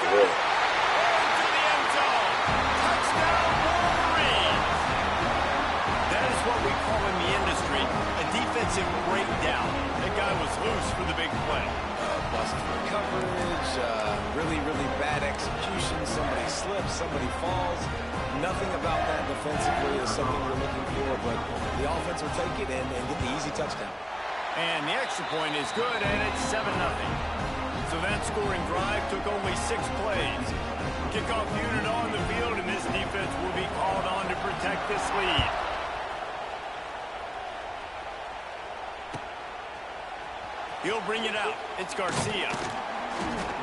Really? To the end zone. Touchdown, Wolverine. That is what we call in the industry a defensive breakdown. That guy was loose for the big play. Busted for coverage, really, really bad execution. Somebody slips, somebody falls. Nothing about that defensively is something we're looking for, but the offense will take it and get the easy touchdown. And the extra point is good, and it's 7-0. So that scoring drive took only 6 plays. Kickoff unit on the field, and this defense will be called on to protect this lead. He'll bring it out. It's Garcia.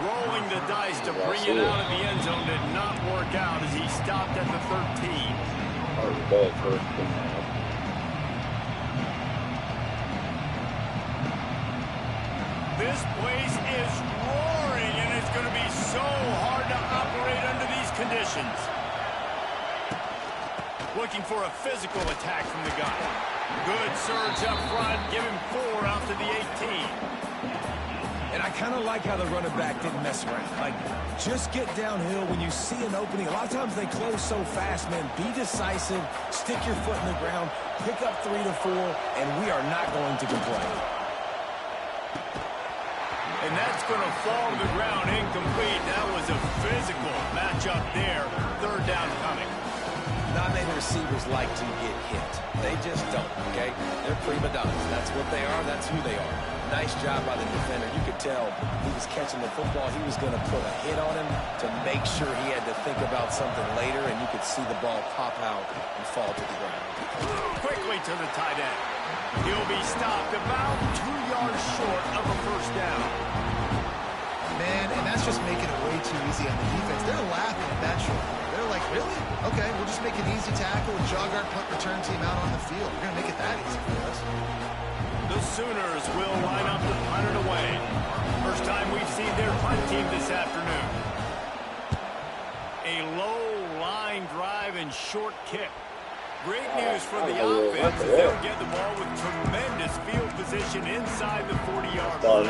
Rolling the dice to bring it out of the end zone did not work out as he stopped at the 13. That was bad first thing. This place is roaring, and it's going to be so hard to operate under these conditions. Looking for a physical attack from the gun. Good surge up front. Give him 4 out to the 18. And I kind of like how the running back didn't mess around. Like, just get downhill when you see an opening. A lot of times they close so fast, man. Be decisive, stick your foot in the ground, pick up 3 to 4, and we are not going to complain. And that's going to fall to the ground incomplete. That was a physical matchup there. 3rd down coming. Not many receivers like to get hit. They just don't, okay? They're prima donnas. That's what they are. That's who they are. Nice job by the defender. You could tell he was catching the football. He was going to put a hit on him to make sure he had to think about something later, and you could see the ball pop out and fall to the ground. Quickly to the tight end. He'll be stopped about 2 yards short of a 1st down. Man, and that's just making it way too easy on the defense. They're laughing at that short. They're like, really? Okay, we'll just make an easy tackle and jog our punt return team out on the field. We're going to make it that easy for us. The Sooners will line up to punt it away. First time we've seen their punt team this afternoon. A low line drive and short kick. Great news for the offense as they'll get the ball with tremendous field position inside the 40-yard line.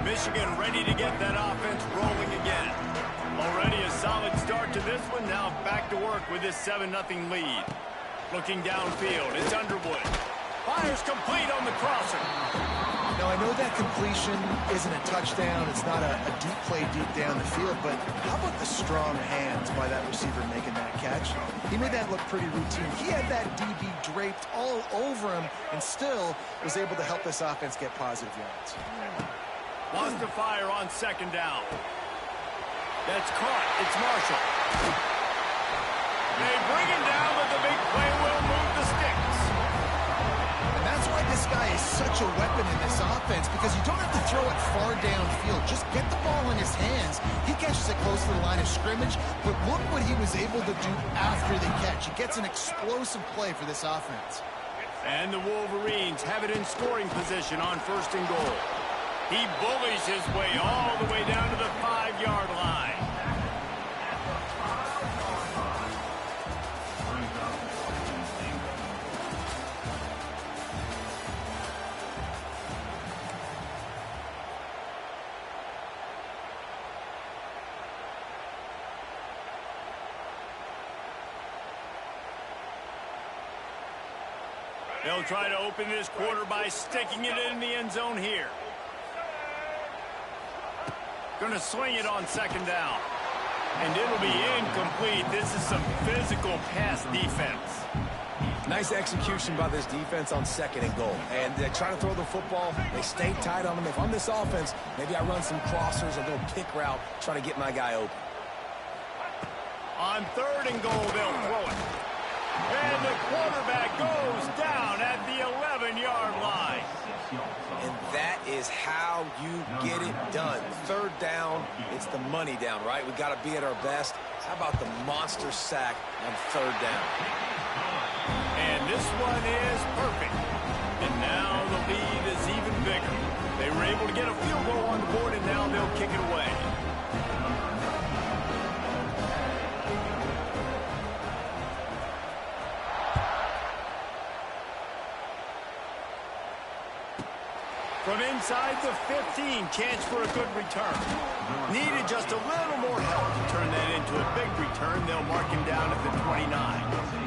Michigan ready to get that offense rolling again. Already a solid start to this one. Now back to work with this 7-0 lead. Looking downfield, it's Underwood. Fires complete on the crosser. Now, I know that completion isn't a touchdown. It's not a deep play deep down the field, but how about the strong hands by that receiver making that catch? He made that look pretty routine. He had that DB draped all over him and still was able to help this offense get positive yards. Wants to fire on 2nd down. That's caught. It's Marshall. They bring him down, but the big play will move the sticks. And that's why this guy is such a weapon in this offense, because you don't have to throw it far downfield. Just get the ball in his hands. He catches it close to the line of scrimmage, but look what he was able to do after the catch. He gets an explosive play for this offense. And the Wolverines have it in scoring position on 1st and goal. He bullies his way all the way down to the 5-yard line. They'll try to open this quarter by sticking it in the end zone here. Going to swing it on 2nd down. And it'll be incomplete. This is some physical pass defense. Nice execution by this defense on 2nd and goal. And they try to throw the football. They stay tight on them. If I'm this offense, maybe I run some crossers, a little pick route, try to get my guy open. On 3rd and goal, they'll throw it. And the quarterback goes down at the 11-yard line. And that is how you get it done. 3rd down, it's the money down, right? We got to be at our best. How about the monster sack on 3rd down? And this one is perfect. And now the lead is even bigger. They were able to get a field goal on the board, and now they'll kick it away. From inside the 15, chance for a good return. Needed just a little more help to turn that into a big return. They'll mark him down at the 29.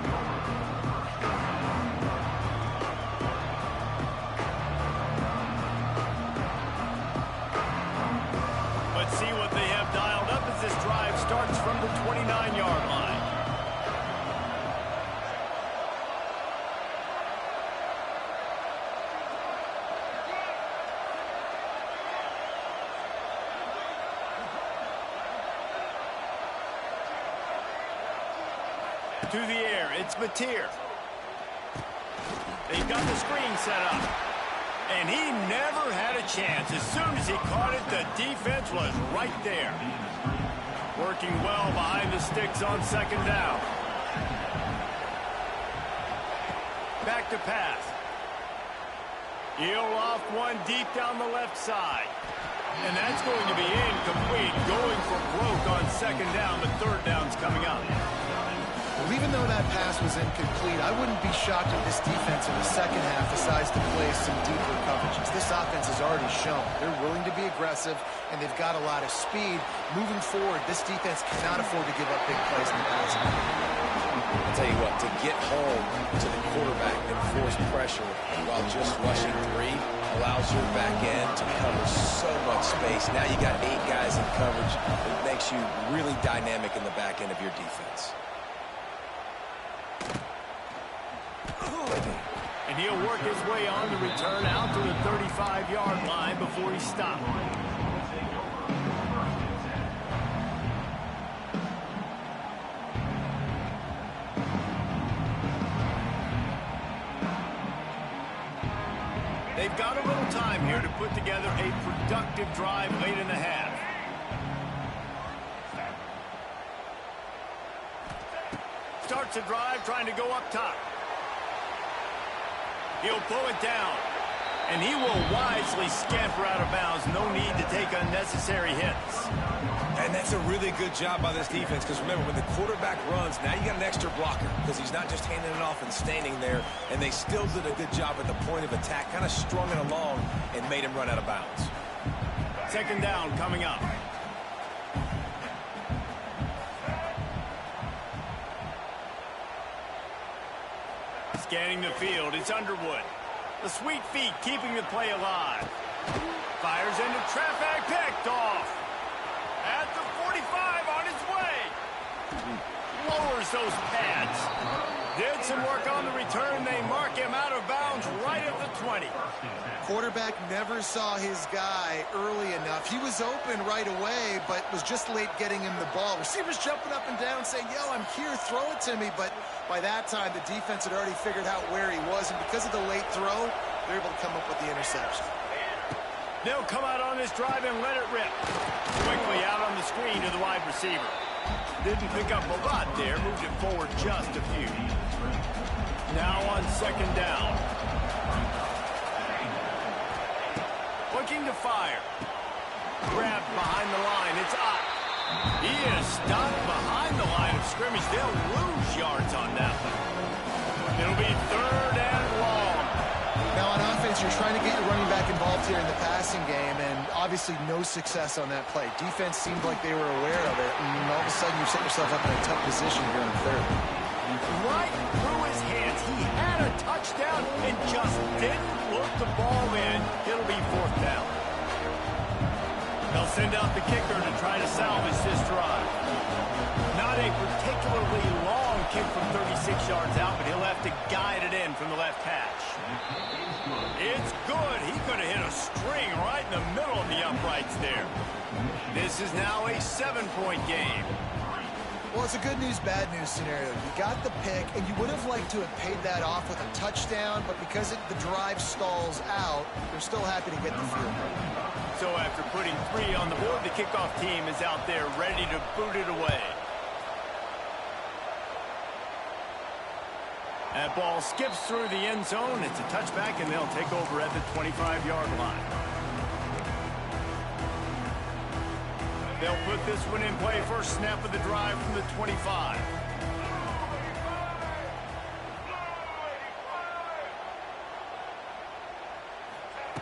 See what they have dialed up as this drive starts from the 29-yard line. To the air, it's Batir. They've got the screen set up. And he never had a chance. As soon as he caught it, the defense was right there. Working well behind the sticks on second down. Back to pass. He'll off one deep down the left side. And that's going to be incomplete. Going for broke on second down, but third down's coming up. Well, even though that pass was incomplete, I wouldn't be shocked if this defense in the second half decides to play some deeper coverages. This offense has already shown they're willing to be aggressive, and they've got a lot of speed. Moving forward, this defense cannot afford to give up big plays in the passing game. I'll tell you what, to get home to the quarterback and force pressure while just rushing three allows your back end to cover so much space. Now you got 8 guys in coverage. It makes you really dynamic in the back end of your defense. And he'll work his way on the return out to the 35-yard line before he stopped. They've got a little time here to put together a productive drive late in the half. Starts the drive trying to go up top. He'll pull it down, and he will wisely scamper out of bounds. No need to take unnecessary hits. And that's a really good job by this defense, because remember, when the quarterback runs, now you got an extra blocker, because he's not just handing it off and standing there, and they still did a good job at the point of attack, kind of strung it along and made him run out of bounds. Second down coming up. Scanning the field, it's Underwood. The sweet feet keeping the play alive. Fires into traffic, picked off. At the 45 on his way. Lowers those pads. Did some work on the return. They mark him out of bounds right at the 20. Quarterback never saw his guy early enough. He was open right away, but was just late getting him the ball. Receivers jumping up and down saying, yo, I'm here, throw it to me. But by that time, the defense had already figured out where he was, and because of the late throw, they're able to come up with the interception. They'll come out on this drive and let it rip. Quickly out on the screen to the wide receiver. Didn't pick up a lot there, moved it forward just a few. Now on second down. Looking to fire. Grabbed behind the line, it's up. He is stopped behind the line of scrimmage. They'll lose yards on that one. It'll be third and long. Now on offense, you're trying to get your running back involved here in the passing game, and obviously no success on that play. Defense seemed like they were aware of it, and all of a sudden you set yourself up in a tough position here in third. Right through his hands. He had a touchdown and just didn't look the ball in. It'll be fourth down. They'll send out the kicker to try to salvage this drive. Not a particularly long kick from 36 yards out, but he'll have to guide it in from the left hash. It's good. He could have hit a string right in the middle of the uprights there. This is now a 7-point game. Well, it's a good news, bad news scenario. You got the pick, and you would have liked to have paid that off with a touchdown, but because the drive stalls out, they're still happy to get the field goal. So after putting 3 on the board, the kickoff team is out there ready to boot it away. That ball skips through the end zone. It's a touchback, and they'll take over at the 25-yard line. They'll put this one in play. First snap of the drive from the 25.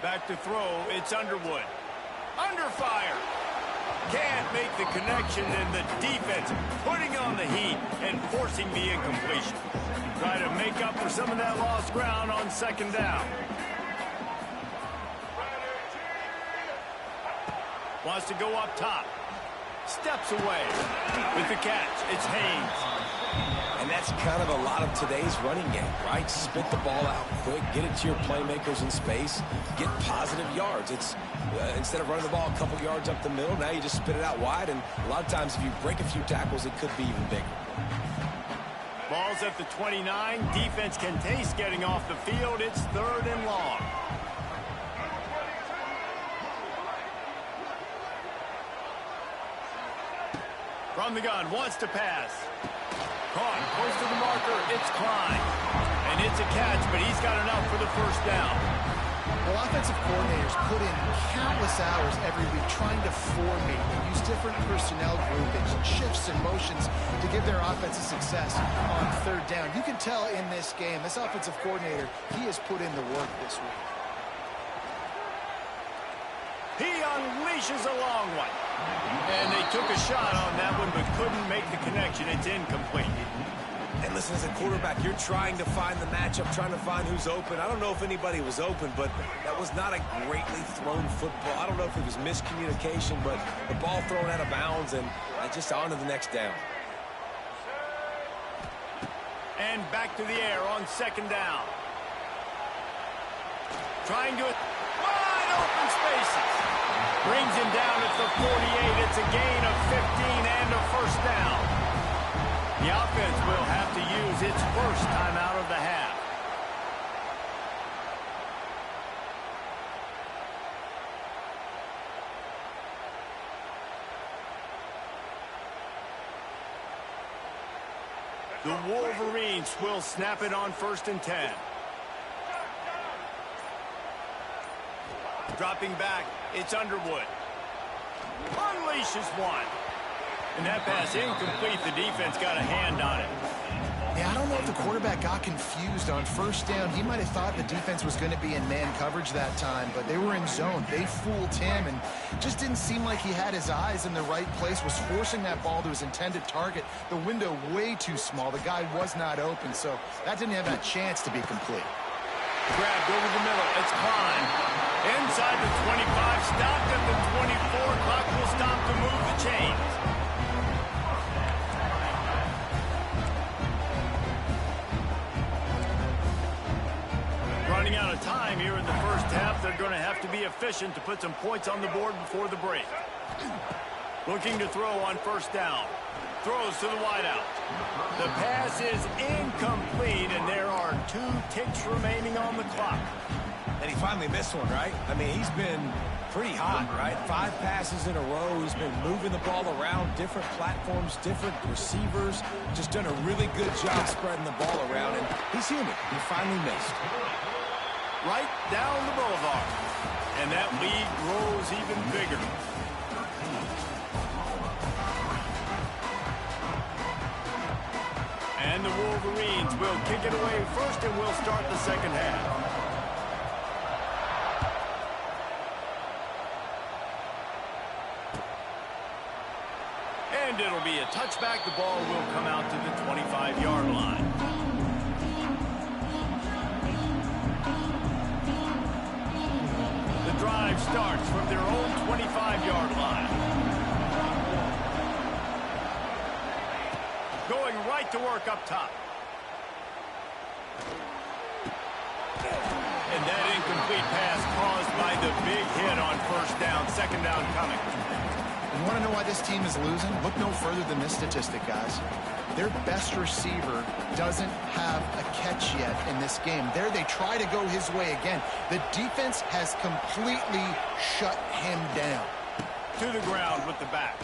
Back to throw, it's Underwood. Under fire. Can't make the connection, and the defense putting on the heat and forcing the incompletion. Try to make up for some of that lost ground on second down. Wants to go up top. Steps away. With the catch, it's Haynes. And that's kind of a lot of today's running game, right? Spit the ball out quick, get it to your playmakers in space, get positive yards. It's instead of running the ball a couple yards up the middle, now you just spit it out wide, and a lot of times if you break a few tackles, it could be even bigger. Ball's at the 29. Defense can taste getting off the field. It's 3rd and long. From the gun, wants to pass. Caught, close to the marker, it's Klein. And it's a catch, but he's got enough for the first down. Well, offensive coordinators put in countless hours every week trying to formate and use different personnel groupings, shifts and motions to give their offensive success on 3rd down. You can tell in this game, this offensive coordinator, he has put in the work this week. He unleashes a long one. And they took a shot on that one, but couldn't make the connection. It's incomplete. And listen, as a quarterback, you're trying to find the matchup, trying to find who's open. I don't know if anybody was open, but that was not a greatly thrown football. I don't know if it was miscommunication, but the ball thrown out of bounds and just on to the next down. And back to the air on second down. Trying to wide open spaces. Brings him down at the 48. It's a gain of 15 and a first down. The offense will have to use its first timeout of the half. The Wolverines will snap it on 1st and 10. Dropping back, it's Underwood. Unleashes one. And that pass incomplete. The defense got a hand on it. Yeah, I don't know if the quarterback got confused on 1st down. He might have thought the defense was going to be in man coverage that time, but they were in zone. They fooled him and just didn't seem like he had his eyes in the right place, was forcing that ball to his intended target. The window way too small. The guy was not open, so that didn't have that chance to be complete. Grabbed over the middle. It's Klein. Inside the 25. Stopped at the 24. Clock will stop to move the chains. Running out of time here in the first half. They're going to have to be efficient to put some points on the board before the break. Looking to throw on 1st down. Throws to the wideout. The pass is incomplete, and there are 2 ticks remaining on the clock. And he finally missed one, right? I mean, he's been pretty hot, right? 5 passes in a row. He's been moving the ball around, different platforms, different receivers. Just done a really good job spreading the ball around, and he's human. He finally missed. Right down the boulevard. And that lead grows even bigger. And the Wolverines will kick it away first, and we'll start the second half. And it'll be a touchback. The ball will come out to the 25-yard line. The drive starts from their own 25-yard line. Going right to work up top. And that incomplete pass caused by the big hit on 1st down. 2nd down coming. You want to know why this team is losing? Look no further than this statistic, guys. Their best receiver doesn't have a catch yet in this game. There they try to go his way again. The defense has completely shut him down. To the ground with the back.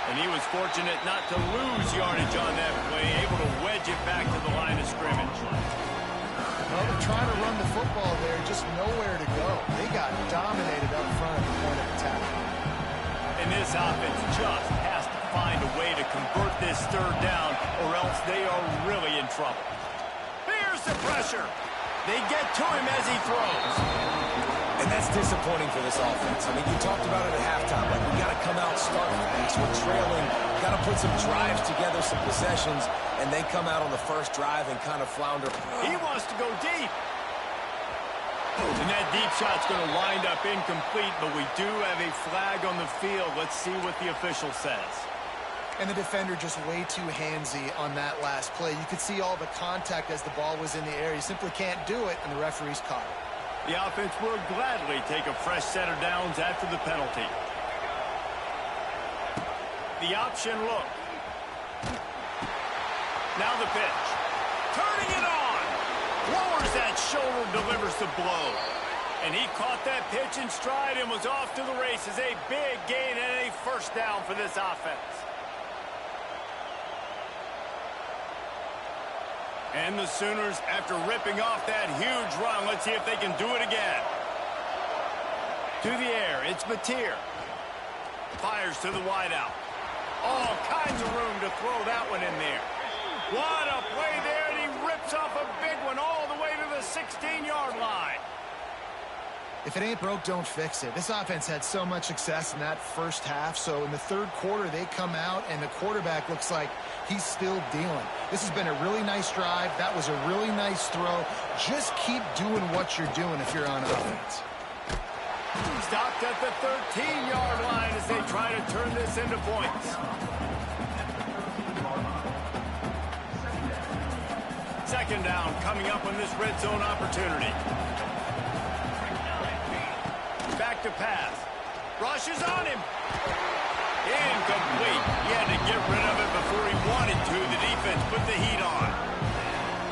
And he was fortunate not to lose yardage on that play, able to wedge it back to the line of scrimmage. Well, they're trying to run the football there, just nowhere to go. They got dominated up front at the point of attack. And this offense just has to find a way to convert this 3rd down, or else they are really in trouble. Here's the pressure. They get to him as he throws. And that's disappointing for this offense. I mean, you talked about it at halftime. Like, we got to come out, start fast. We're trailing. Got to put some drives together, some possessions, and they come out on the first drive and kind of flounder. He wants to go deep. And that deep shot's going to wind up incomplete, but we do have a flag on the field. Let's see what the official says. And the defender just way too handsy on that last play. You could see all the contact as the ball was in the air. He simply can't do it, and the referee's caught it. The offense will gladly take a fresh set of downs after the penalty. The option look. Now the pitch. Turning it on. Lowers that shoulder, delivers the blow. And he caught that pitch in stride and was off to the races. A big gain and a first down for this offense. And the Sooners, after ripping off that huge run, let's see if they can do it again. To the air, it's Mateer. Fires to the wideout. All kinds of room to throw that one in there. What a play there, and he rips off a big one all the way to the 16-yard line. If it ain't broke, don't fix it. This offense had so much success in that first half, so in the third quarter, they come out, and the quarterback looks like he's still dealing. This has been a really nice drive. That was a really nice throw. Just keep doing what you're doing if you're on offense. Stopped at the 13-yard line as they try to turn this into points. Second down coming up on this red zone opportunity. Back to pass. Rushes on him. Incomplete. He had to get rid of it before he wanted to. The defense put the heat on.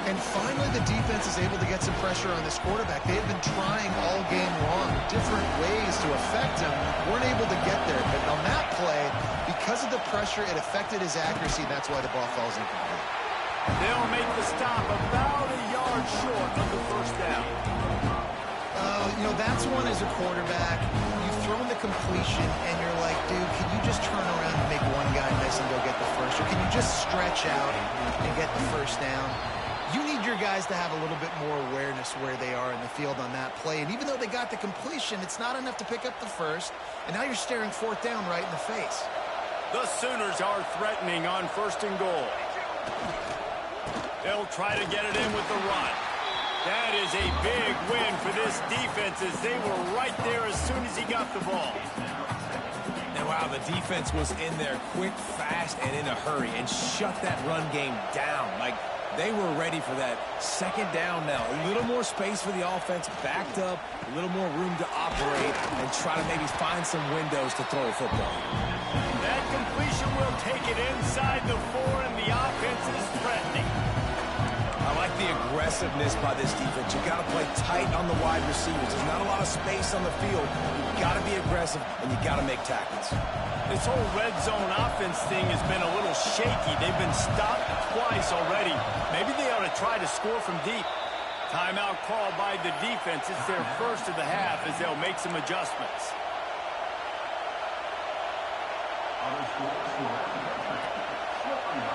And finally, the defense is able to get some pressure on this quarterback. They have been trying all game long different ways to affect him. Weren't able to get there. But on that play, because of the pressure, it affected his accuracy. That's why the ball falls incomplete. They'll make the stop about a yard short of the first down. You know, that's one as a quarterback. You've thrown the completion, and you're like, dude, can you just turn around and make one guy miss and go get the first? Or can you just stretch out and get the first down? You need your guys to have a little bit more awareness where they are in the field on that play. And even though they got the completion, it's not enough to pick up the first. And now you're staring fourth down right in the face. The Sooners are threatening on first and goal. They'll try to get it in with the run. That is a big win for this defense as they were right there as soon as he got the ball. And wow, the defense was in there quick, fast, and in a hurry and shut that run game down. Like, they were ready for that second down now. A little more space for the offense, backed up, a little more room to operate and try to maybe find some windows to throw a football. That completion will take it inside the 4, and the offense is threatening. I like the aggressiveness by this defense. You got to play tight on the wide receivers. There's not a lot of space on the field. You got to be aggressive, and you got to make tackles. This whole red zone offense thing has been a little shaky. They've been stopped twice already. Maybe they ought to try to score from deep. Timeout called by the defense. It's their first of the half as they'll make some adjustments.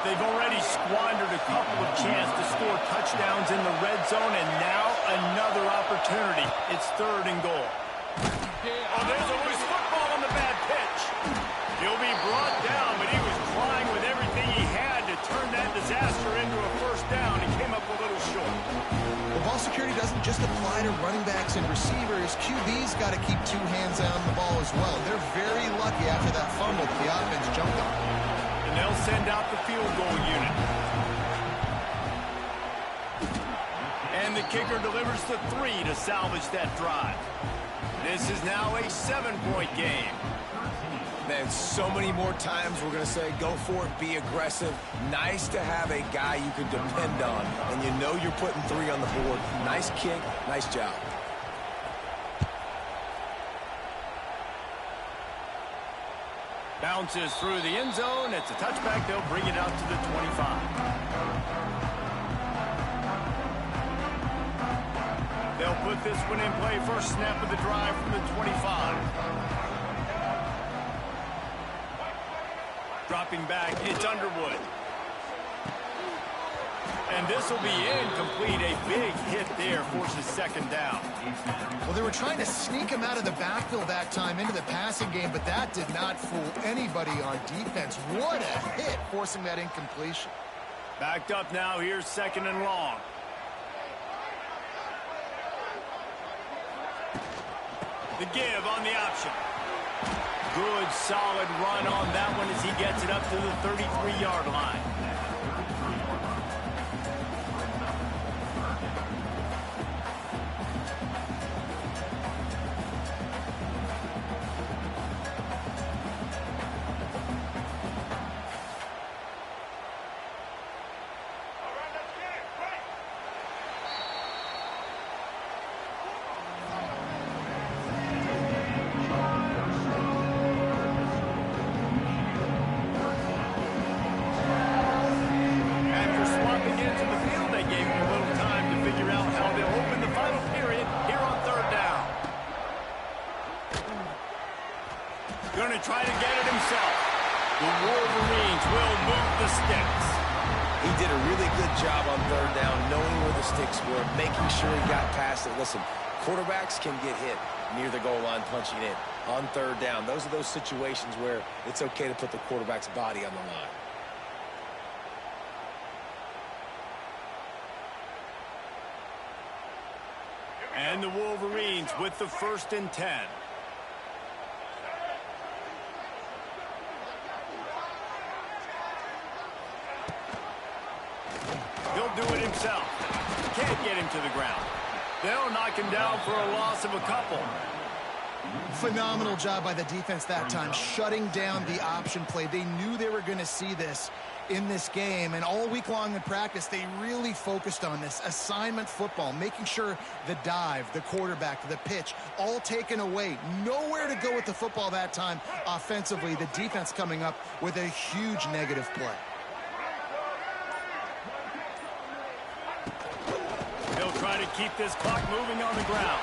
They've already squandered a couple of chances to score touchdowns in the red zone, and now another opportunity. It's third and goal. Oh, there's a loose football on the bad pitch. He'll be brought down, but he was trying with everything he had to turn that disaster into a first down. He came up a little short. Well, ball security doesn't just apply to running backs and receivers. QB's got to keep two hands on the ball as well. They're very lucky after that fumble that the offense jumped on. And they'll send out the field goal unit. And the kicker delivers the 3 to salvage that drive. This is now a 7-point game. Man, so many more times we're going to say, go for it, be aggressive. Nice to have a guy you can depend on, and you know you're putting 3 on the board. Nice kick, nice job. Bounces through the end zone. It's a touchback. They'll bring it out to the 25. They'll put this one in play. First snap of the drive from the 25. Dropping back, it's Underwood. And this will be incomplete. A big hit there forces second down. Well, they were trying to sneak him out of the backfield that time into the passing game, but that did not fool anybody on defense. What a hit, forcing that incompletion. Backed up now. Here's second and long. The give on the option. Good, solid run on that one as he gets it up to the 33-yard line. Going to try to get it himself. The Wolverines will move the sticks. He did a really good job on third down, knowing where the sticks were, making sure he got past it. Listen, quarterbacks can get hit near the goal line punching in. On third down, those are those situations where it's okay to put the quarterback's body on the line. And the Wolverines with the 1st and 10. He'll do it himself. Can't get him to the ground. They'll knock him down for a loss of a couple. Phenomenal job by the defense that time, shutting down the option play. They knew they were going to see this in this game, and all week long in practice, they really focused on this assignment football, making sure the dive, the quarterback, the pitch, all taken away. Nowhere to go with the football that time offensively. The defense coming up with a huge negative play. They'll try to keep this clock moving on the ground.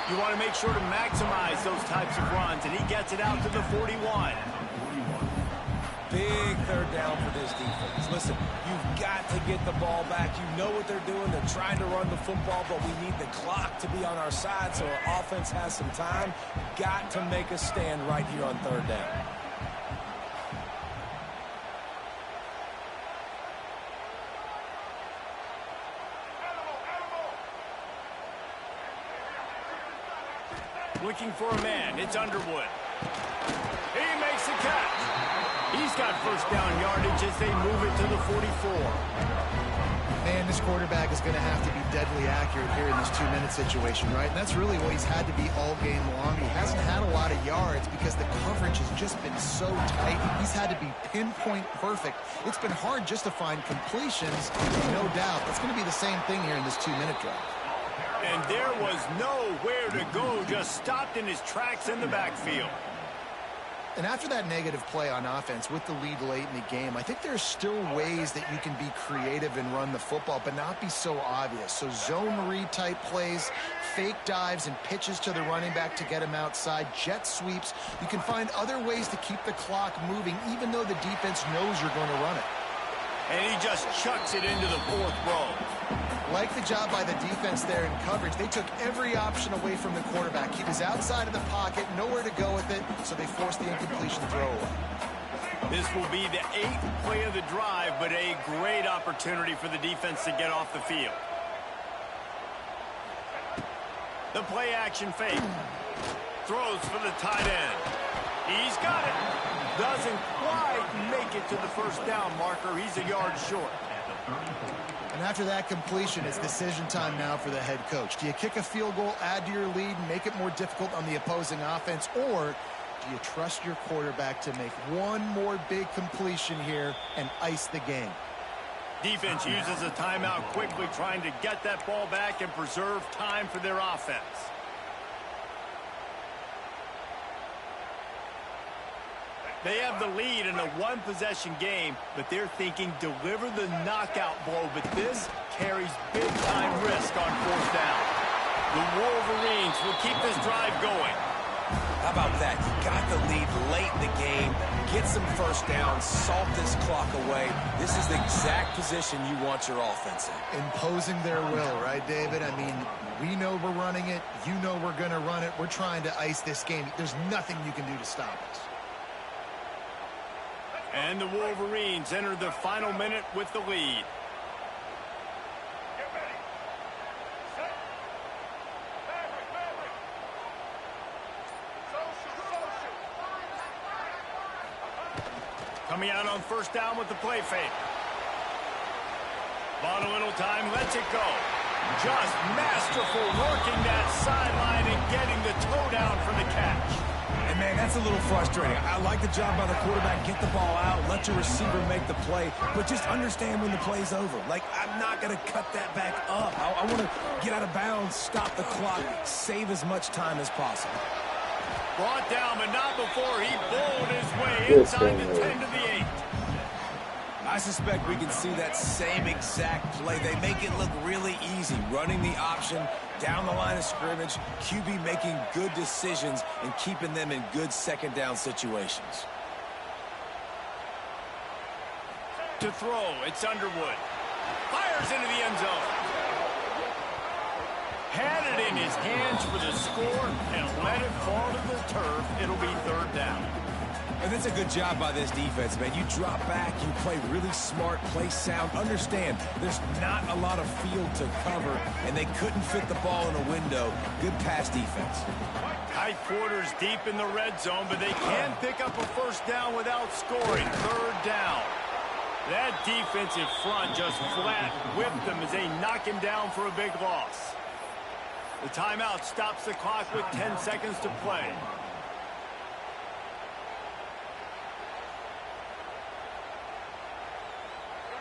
You want to make sure to maximize those types of runs, and he gets it out to the 41. Big third down for this defense. Listen, you've got to get the ball back. You know what they're doing. They're trying to run the football, but we need the clock to be on our side so our offense has some time. Got to make a stand right here on third down. Looking for a man. It's Underwood. He makes the catch. He's got first down yardage as they move it to the 44. Man, this quarterback is going to have to be deadly accurate here in this 2-minute situation, right? And that's really what he's had to be all game long. He hasn't had a lot of yards because the coverage has just been so tight. He's had to be pinpoint perfect. It's been hard just to find completions, no doubt. That's going to be the same thing here in this 2-minute drive. And there was nowhere to go, just stopped in his tracks in the backfield. And after that negative play on offense with the lead late in the game, I think there's still ways that you can be creative and run the football, but not be so obvious. So zone read type plays, fake dives and pitches to the running back to get him outside, jet sweeps. You can find other ways to keep the clock moving, even though the defense knows you're going to run it. And he just chucks it into the 4th row. Like the job by the defense there in coverage. They took every option away from the quarterback. He was outside of the pocket, nowhere to go with it, so they forced the incompletion throwaway. This will be the 8th play of the drive, but a great opportunity for the defense to get off the field. The play action fake. Throws for the tight end. He's got it. Doesn't quite make it to the first down marker. He's a yard short. And after that completion, it's decision time now for the head coach. Do you kick a field goal, add to your lead, and make it more difficult on the opposing offense, or do you trust your quarterback to make one more big completion here and ice the game? Defense uses a timeout quickly, trying to get that ball back and preserve time for their offense. They have the lead in a one-possession game, but they're thinking deliver the knockout blow, but this carries big-time risk on 4th down. The Wolverines will keep this drive going. How about that? You got the lead late in the game. Get some first downs. Salt this clock away. This is the exact position you want your offense in. Imposing their will, right, David? I mean, we know we're running it. You know we're going to run it. We're trying to ice this game. There's nothing you can do to stop us. And the Wolverines enter the final minute with the lead. Coming out on first down with the play fake. Bought a little time, lets it go. Just masterful working that sideline and getting the toe down for the catch. And, man, that's a little frustrating. I like the job by the quarterback. Get the ball out. Let your receiver make the play. But just understand when the play's over. Like, I'm not going to cut that back up. I want to get out of bounds, stop the clock, save as much time as possible. Brought down, but not before he bowled his way inside the 10 to the 8. I suspect we can see that same exact play. They make it look really easy, running the option down the line of scrimmage, QB making good decisions and keeping them in good second down situations. To throw, it's Underwood. Fires into the end zone. Had it in his hands for the score and let it fall to the turf. It'll be third down. And that's a good job by this defense, man. You drop back, you play really smart, play sound. Understand, there's not a lot of field to cover, and they couldn't fit the ball in a window. Good pass defense. Tight quarters deep in the red zone, but they can pick up a first down without scoring. Third down. That defensive front just flat whipped them as they knock him down for a big loss. The timeout stops the clock with 10 seconds to play.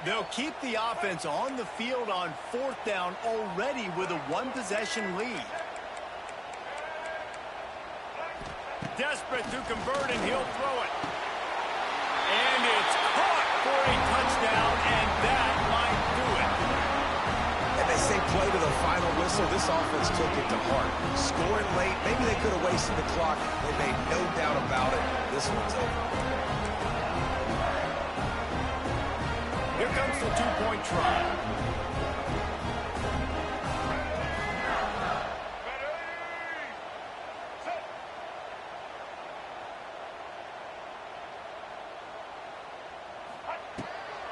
They'll keep the offense on the field on fourth down already with a one-possession lead. Desperate to convert, and he'll throw it. And it's caught for a touchdown, and that might do it. And they say play to the final whistle. This offense took it to heart. Scoring late, maybe they could have wasted the clock. They made no doubt about it. This one's over. Here comes the two-point try.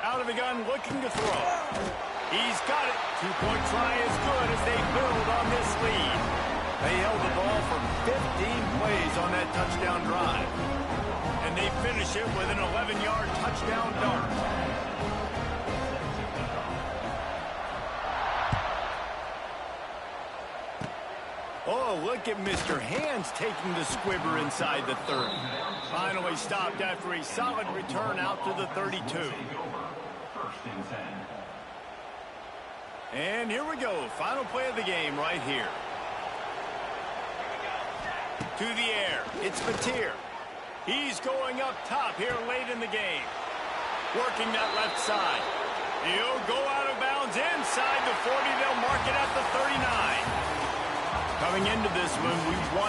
Out of the gun, looking to throw. He's got it. Two-point try is good as they build on this lead. They held the ball for 15 plays on that touchdown drive. And they finish it with an 11-yard touchdown dart. Oh, look at Mr. Hands taking the squibber inside the 30. Finally stopped after a solid return out to the 32. And here we go. Final play of the game right here. To the air. It's Mateer. He's going up top here late in the game. Working that left side. He'll go out of bounds inside the 40. They'll mark it at the 39. Coming into this one, we wondered